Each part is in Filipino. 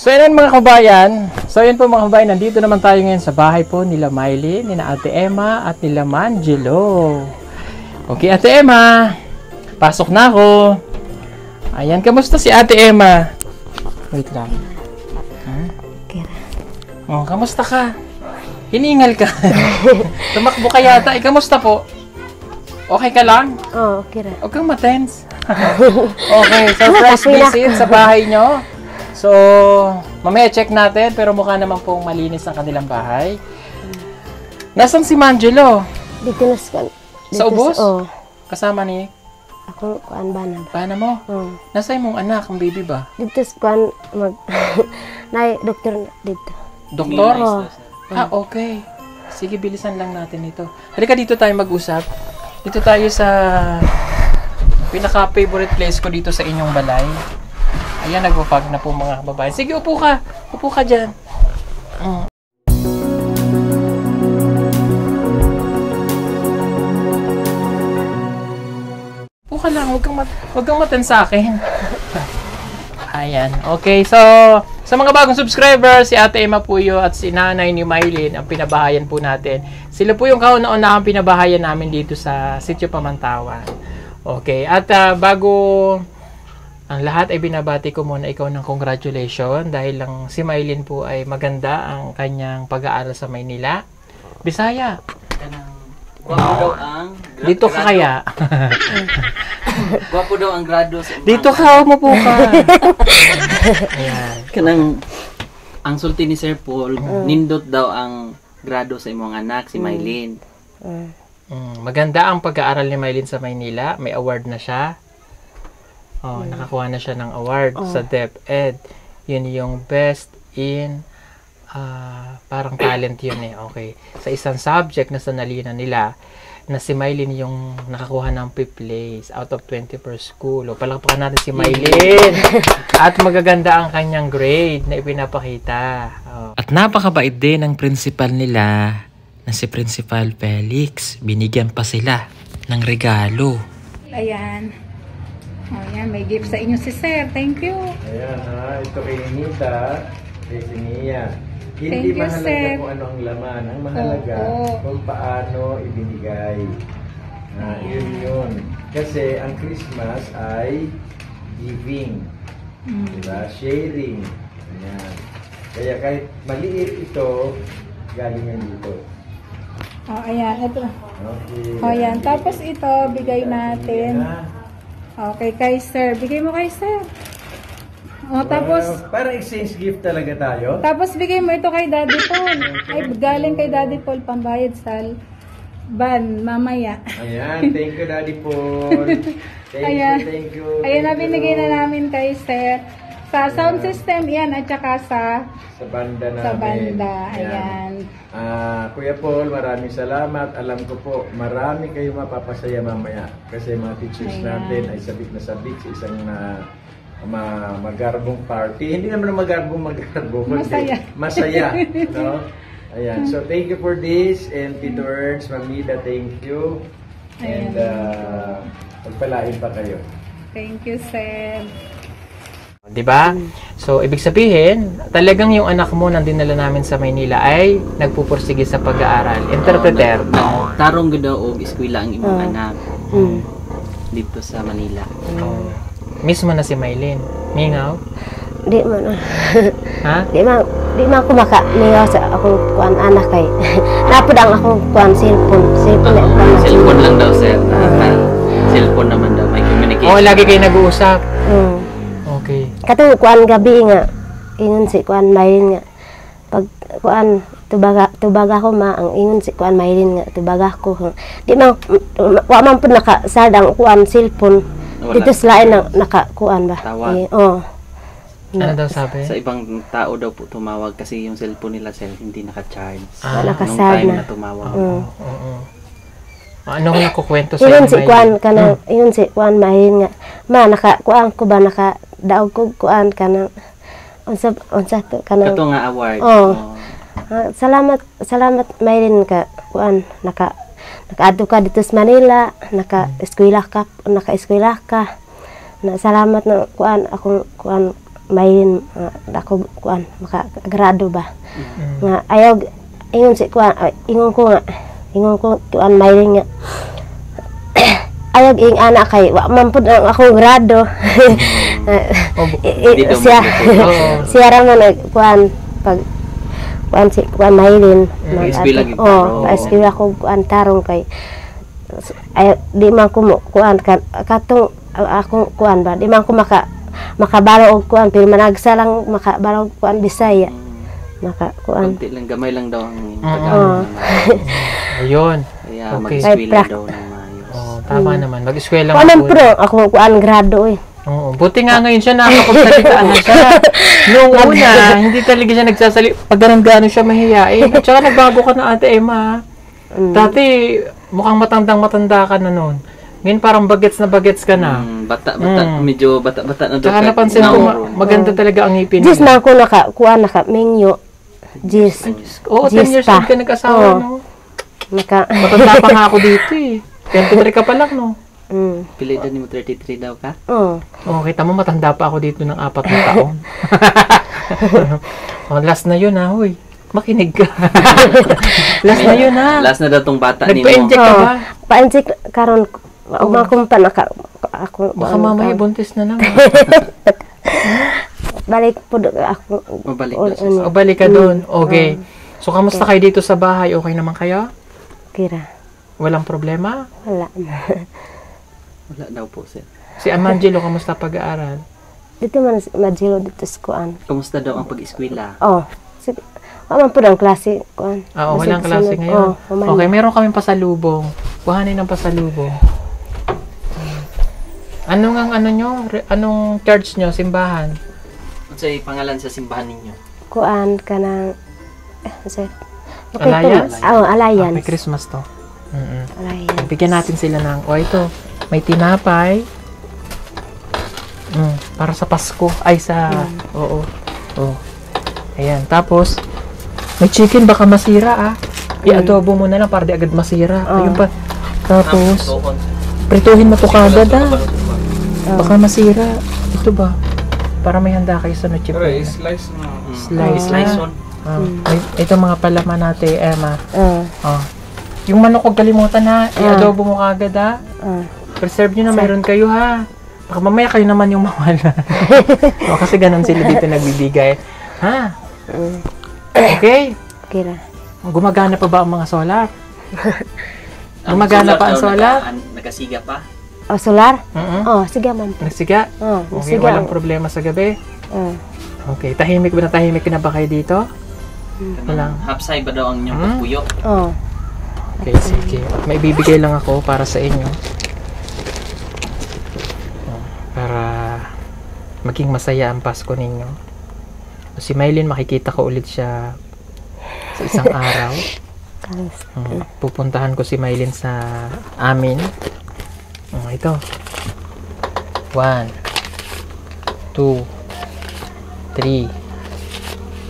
So yan mga kabayan. So yan po mga kabayan, nandito naman tayo ngayon sa bahay po nila Mylene, nila Ate Emma at nila Mangelo. Okay, Ate Emma. Pasok na ako. Ayan, kamusta si Ate Emma? Wait lang. Okay. Oh, kamusta ka? Hiningal ka. Tumakbo ka yata. Kamusta po? Okay ka lang? Oh, okay ra. Huwag kang matense. Okay, surprise visit sa bahay nyo. So, mamaya check natin, pero mukha naman pong malinis ang kanilang bahay. Nasaan si Mangelo? Dito na sa... Sa ubos? Oh. Kasama ni Ako, kuan ba na? paano mo? Oh. Nasaan mong anak, ang baby ba? Dito sa kuan, nay, doktor dito. Doktor? Oh. Ah, okay. Sige, bilisan lang natin ito. Halika dito tayo mag-usap. Dito tayo sa pinaka-favorite place ko dito sa inyong balay. Ayan, nagpapag na po mga babae. Sige, upo ka. Upo ka dyan. Upo ka lang. Huwag kang matan sa akin. Ayan. Okay, so sa mga bagong subscribers, si Ate Emma po yun at si Nanay ni Mylene ang pinabahayan po natin. Sila po yung kauna-unahang pinabahayan namin dito sa Sitio Pamantawan. Okay, at bago ang lahat ay binabati ko muna ikaw ng congratulations dahil lang si Mylene po ay maganda ang kanyang pag-aaral sa Maynila. Bisaya. Gwapo daw ang Dito ka kaya? Gwapo daw ang grado sa Dito ka, umupo ka. Ayan. kanang ang sulti ni Sir Paul nindot daw ang grado sa imong anak si Mylene. Maganda ang pag-aaral ni Mylene sa Maynila. May award na siya. Oh, nakakuha na siya ng award sa DepEd. Yun yung best in parang talent yun eh. Okay. Sa isang subject na sanalinan nila na si Mylene yung nakakuha ng 5th place out of 20 per school. O, palakpakan natin si Mylene. At magaganda ang kanyang grade na ipinapakita. Oh. At napakabait din ang principal nila na si Principal Felix. Binigyan pa sila ng regalo. Ayan. O yan, may gift sa inyo si Sir. Thank you. Ayan ha, ito kay Nita, kay Sinia. Thank Hindi you, mahalaga sir. kung ano ang laman. Ang mahalaga kung paano ibinigay. Yun. Kasi ang Christmas ay giving. Diba? Sharing. Ayan. Kaya kahit maliit ito, galing yan dito. O, ayan. Ito. Okay. O, yan. Tapos ito, bigay natin. Okay, kay Sir. Bigay mo kay Sir. O, tapos... Parang exchange gift talaga tayo. Tapos bigay mo ito kay Daddy Paul. Ay, galing kay Daddy Paul, pambayad sa ban, mamaya. Ayan, thank you Daddy Paul. Thank you. Ayan na, binigay na namin kay Sir. Sa sound system, yan, at saka sa banda namin. Sa banda, ayan. Kuya Paul, maraming salamat. Alam ko po, marami kayo mapapasaya mamaya. Kasi mga teachers natin ay sabik na sabik sa isang magarbong party. Hindi naman magarbong. Masaya. Masaya. No? Ayan. So, thank you for this. And Tito Ernst, Mamida, thank you. And pagpalain pa kayo. Thank you, Sir. Diba? So, ibig sabihin, talagang yung anak mo nang dinala namin sa Maynila ay nagpupursige sa pag-aaral. Interpreter. Tarong gud daw og eskwela ang imong anak. Dito sa Manila. Miss mo na si Mylene. Mingaw? Di man. Ha? Di man ako maka-mingaw sa akong kuan anak kay. Napod ang akong kuan cellphone. Cellphone lang daw sir. Cellphone naman daw may communication. Oo, lagi kayo nag-uusap. Okay. Katong kuan gabi nga. Ingon si kuan Mylene nga. Pag kuan tubaga ko ma ang ingon si kuan Mylene nga tubaga ko. Di man wa man pud nakasadang kuan cellphone. Dito sila nakakuan ba? Tawag. Ano daw sabi? Sa ibang tao daw po tumawag kasi yung cellphone nila hindi naka-charge. Nakasad Nung time na. na tumawag. Anong nakukwento sa Ingon si kuan kana, ingon si kuan Mylene nga. Ma nakakuan ko ba nakadaog ko kuan kana unsa to kana. Kato nga award. Salamat Mylene ka kuan nakaadto ka dito sa Manila, naka-eskwela ka. Na salamat na kuan akong kuan Maylin ako kuan makagrado ba. Mm. Nga ayaw ingon si kuan ingon ko kuan Maylin nga ayaw ing anak kay wa man pud ang ako grado. Siya siya ra man kuan pag kuan si kuan Maylin Eskwela gyud tarong. eskwela ko kuan tarong kay ay di man ko kuan katong ako kuan ba di man ko makabalo og kuan pero managsa lang makabalo og kuan Bisaya maka kuan Konti lang, gamay lang daw ang Oo. Tagalog. Ayun. Kaya Okay. mag-eskwela daw ng maayos. Oh, tama naman. Mag-eskwela kuan mabuti. pro ako kuan grado Oo, buti nga ngayon siya nakakapagsalita na siya. Noong una, hindi talaga siya nagsasalita. Pag ganun siya mahihain. At saka nagbago ka na Ate Emma. Dati, mukhang matandang-matanda ka na noon. Ngayon parang bagets na bagets ka na. Bata, medyo bata-bata na daw. Tsaka napansin ko, maganda talaga ang ngipin Jis niya. na ako kuan mingyo Jis Oo, 10 years old ka nag-asawa, Oo. no? naka Matanda pa nga ako dito eh. 23 ka pa lang, no? Pili doon mo 33 daw ka? Oo, kita mo, matanda pa ako dito ng 4 na taon. Oh, last na yun, ha, huy. Makinig ka. Last na yun, ha. Last na daw tong bata ni mo. Nagpa-inject ka ba? painjik karon umakumpa ako Baka mamaya buntis na naman. balik pud ako Mabalik daw siya. O, balik ka doon. Okay. So, kamusta kayo dito sa bahay? Okay naman kayo? kira Walang problema? wala Wala daw po sir. Si Amangelo, kamusta pag-aaral? dito man madjilo dito sa kuan Kamusta daw ang pag-eskwela? sige man pud ang klase kuan Oo, walang Basig klase sunod. ngayon. human. Okay, meron kaming pasalubong. Kuhanin ng pasalubong. Anong ang ano nyo? Anong church nyo? Simbahan? Ano sa'yo pangalan sa simbahan ninyo? kuan kanang sir Alliance? Alliance. May Christmas to. Alliance. Bigyan natin sila ng, ito, may tinapay. Para sa Pasko. Ay, oo. Oh. Ayan. Tapos, may chicken, baka masira, I-adobo mo na lang para di agad masira. Ayun pa. Tapos, prituhin mo to kagad, Baka masira. Ito ba? Para may handa kayo sa noche buena. Slice na. Slice on. Ito mga palaman natin, Emma. Oh. Yung manok ko kalimutan, I-adobo mo kagad, Preserve nyo na, mayroon kayo, Baka mamaya kayo naman yung mawala. Kasi ganun sila dito nagbibigay. Okay? Kira. Gumagana pa ba ang mga solar? Gumagana pa ang solar? Nagasiga pa? Solar? Sige man. Nagsiga? Okay, sige. walang problema sa gabi? Okay, tahimik ba na ba kayo dito? Walang. Hapsay ba daw ang inyong pagpuyo? Okay, sige. May bibigay lang ako para sa inyo. Para maging masaya ang Pasko ninyo. Si Maylin, makikita ko ulit siya sa isang araw. Pupuntahan ko si Maylin sa amin. Ito. 1, 2, 3,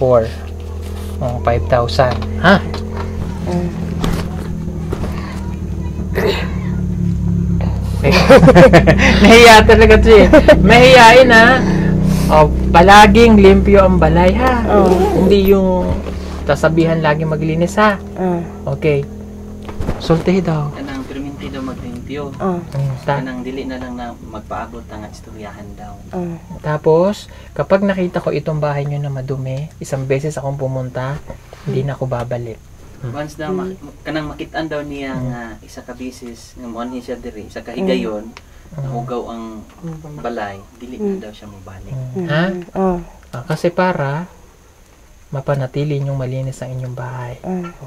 4. 5,000. Nahiya talaga siya. Mahiyain palaging limpyo ang balay Hindi yung sasabihan laging maglinis Okay. Sulti daw. Kanang perminti daw maglimpyo. Kanang dili na lang na magpaabot ang istoryahan daw. Tapos, kapag nakita ko itong bahay nyo na madumi, isang beses akong pumunta, hindi na ako babalik. Once daw, kanang makitaan daw niya nga isa ka bisis, nga muanhi siya diri, isa ka higayon, nahugaw ang balay, dili na daw siya mabalik. Kasi para mapanatili yung malinis ang inyong bahay.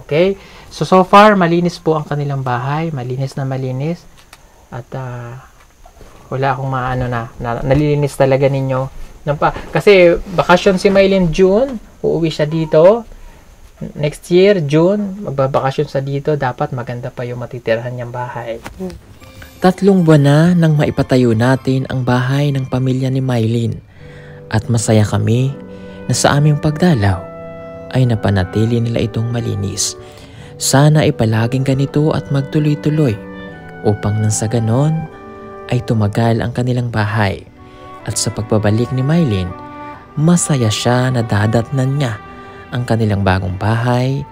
Okay? So far, malinis po ang kanilang bahay. Malinis na malinis. At wala akong nalilinis talaga ninyo. Kasi bakasyon si Maylin June, uuwi siya dito. Next year, June, magbabakasyon sa dito. Dapat maganda pa yung matitirahan niyang bahay. 3 buwan na nang maipatayo natin ang bahay ng pamilya ni Maylin. At masaya kami na sa aming pagdalaw ay napanatili nila itong malinis. Sana ay palaging ganito at magtuloy-tuloy upang nang sa ganon ay tumagal ang kanilang bahay. At sa pagbabalik ni Maylin masaya siya na dadatnan niya ang kanilang bagong bahay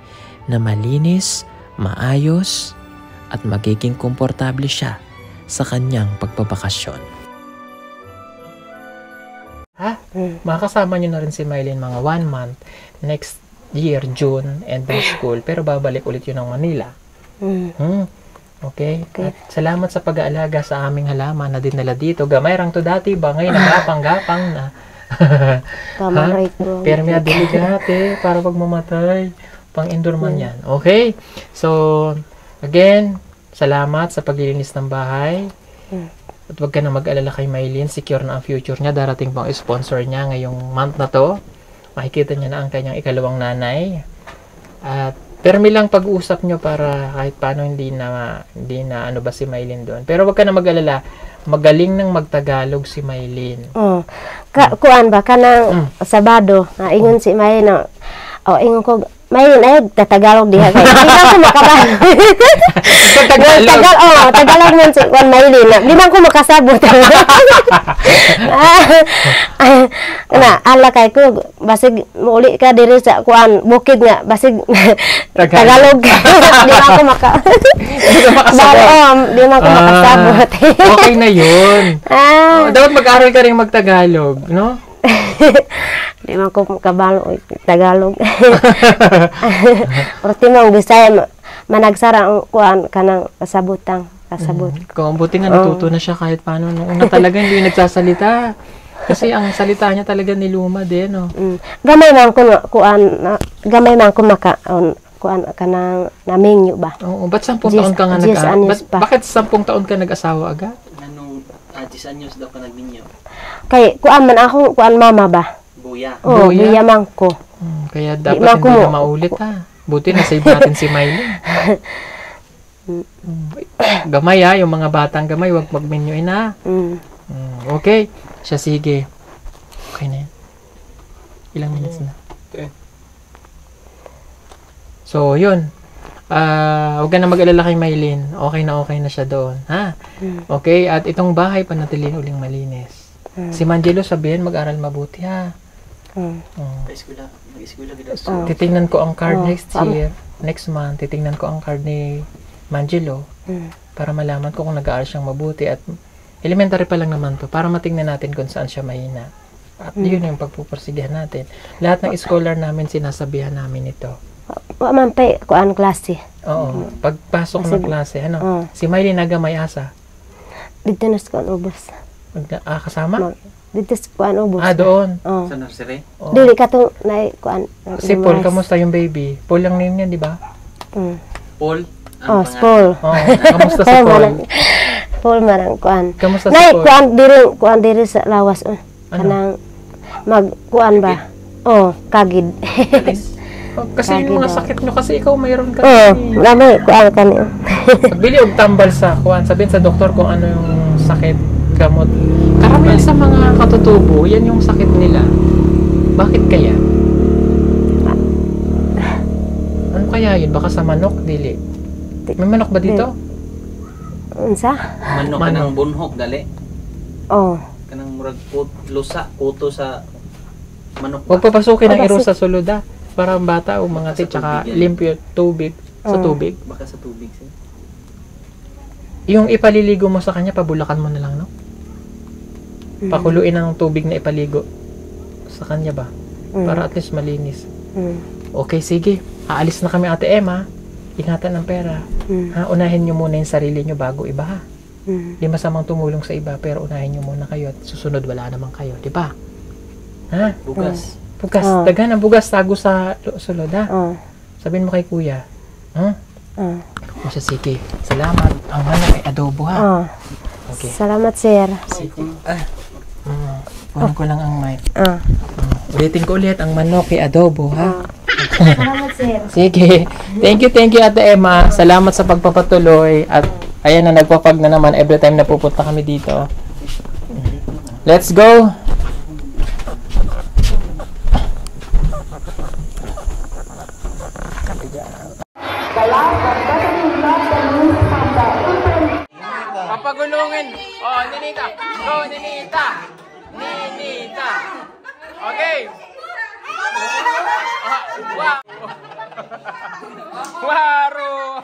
na malinis, maayos at magiging komportable siya sa kanyang pagbabakasyon. Ha? Makakasama nyo na rin si Mylene mga 1 month next year, June, end of school. Pero babalik ulit yun ng Manila. Okay? At salamat sa pag-aalaga sa aming halaman na dinala dito. Gamay rang to dati ba? Ngayon nagapang-gapang na. Tama right bro. Permea delicate para pag mamatay. Pang-indoor man yan. Okay? So, again, salamat sa paglilinis ng bahay. At huwag ka na mag-alala kay Mylene. Secure na ang future niya. Darating pang sponsor niya ngayong month na to. Makikita niya na ang kanyang ikalawang nanay. At permi lang pag-uusap nyo para kahit paano hindi na ano ba si Mylene doon. Pero wag ka na mag-alala. Magaling nang magtagalog si Mylene. Kuan ba kanang Sabado, ingon si Mylene. Ingon ko Mylene ay tatagalog diha kay. Di man ko makabalo. Tagalog man si kuan Mylene. Di man ko makasabot. Ala kay ko basig muuli ka diri sa kuan bukid nga basig Tagalog. Di man ko di man ko makasabot. Okay na yun. Dapat mag-aral ka rin mag-Tagalog, no? Di man ko makabalo Tagalog. Orti mong Bisaya managsara ang kuan kanang kasabot. Kung buti nga natuto na siya kahit paano. Nung una talaga hindi nagsasalita. Kasi ang salita niya talaga niluma din, no? Gamay man ko kuan kanang namingyo ba? Oo, ba't 10 taon ka nga bakit 10 taon ka nag-asawa agad? Anong 10 anyos daw ka nagninyo? Kay kuan man ako kuan mama ba? Buya. Buya man ko. Kaya dapat hindi na maulit ha. Buti na save natin si Mylene. Gamay ha, yung mga batang gamay, wag magmenyuin ha. Okay. Siya, sige. Okay na yan. Ilang minutes na? So, yun. Huwag ka na mag-alala kay Mylene. Okay na siya doon. Ha? Okay? At itong bahay, panatilin uling malinis. Si Mangelo, sabihin, mag-aral mabuti, ha? Mag-eskwela gid. Titingnan ko ang card next month. Titingnan ko ang card ni Mangelo para malaman ko kung nag-aaral siyang mabuti. At elementary pa lang naman to para matingnan natin kung saan siya mahina. At yun yung pagpupursigihan natin. Lahat ng scholar namin sinasabihan namin ito. Man pa kuan klase. Oo. Pagpasok ng klase, si Mylene nagamay asa. Dito na sa kuan ubos. Kasama? Dito sa kuan ubos. Doon. Sa nursery? Dili ka to na kuan. Si Paul, kamusta yung baby? Paul lang name niya, di ba? Paul? Paul. Kamusta si Paul? Paul marang kuan. Kamusta si Paul? Kuan diri sa lawas. Kanang magkuan ba? Kagid. Kasi yung mga sakit nyo, kasi ikaw mayroon ka. Lamay kuan kani. Pagbili og tambal sa kuan, sabihin sa doktor kung ano yung sakit, gamot. Karamihan sa mga katutubo, yan yung sakit nila. Bakit kaya? Ano kaya yun? Baka sa manok, dili. May manok ba dito? Unsa? Manok kanang bunhok dali. Kanang murag kuto sa manok. Huwag papasukin ang iro sa sulod para ang bata o mga tsaka limpyo tubig sa tubig. Baka sa tubig siya. Yung ipaliligo mo sa kanya, pabulakan mo na lang, no? Pakuluin ang tubig na ipaligo sa kanya ba? Para at least malinis. Okay, sige. Aalis na kami, Ate Emma. Ingatan ng pera. Unahin nyo muna yung sarili nyo bago iba, ha? Di masamang tumulong sa iba, pero unahin nyo muna kayo at susunod wala naman kayo, di ba? Ha? Bugas. Bugas. Daghan ang bugas, tago sa sulod, ha? Sabihin mo kay kuya. O siya, sige. Salamat. Ang manok ay adobo, ha? Okay. Salamat, sir. Sige. Punan ko lang ang mic. Ulitin ko ulit, ang manok ay adobo, ha? Salamat, sir. Sige. Thank you, Ate Emma. Salamat sa pagpapatuloy. At ayan na, nagpapag na naman every time na pupunta kami dito. Let's go! Papagulungin. Ninita. Go, Ninita. Ninita. Okay. Wow. Waro.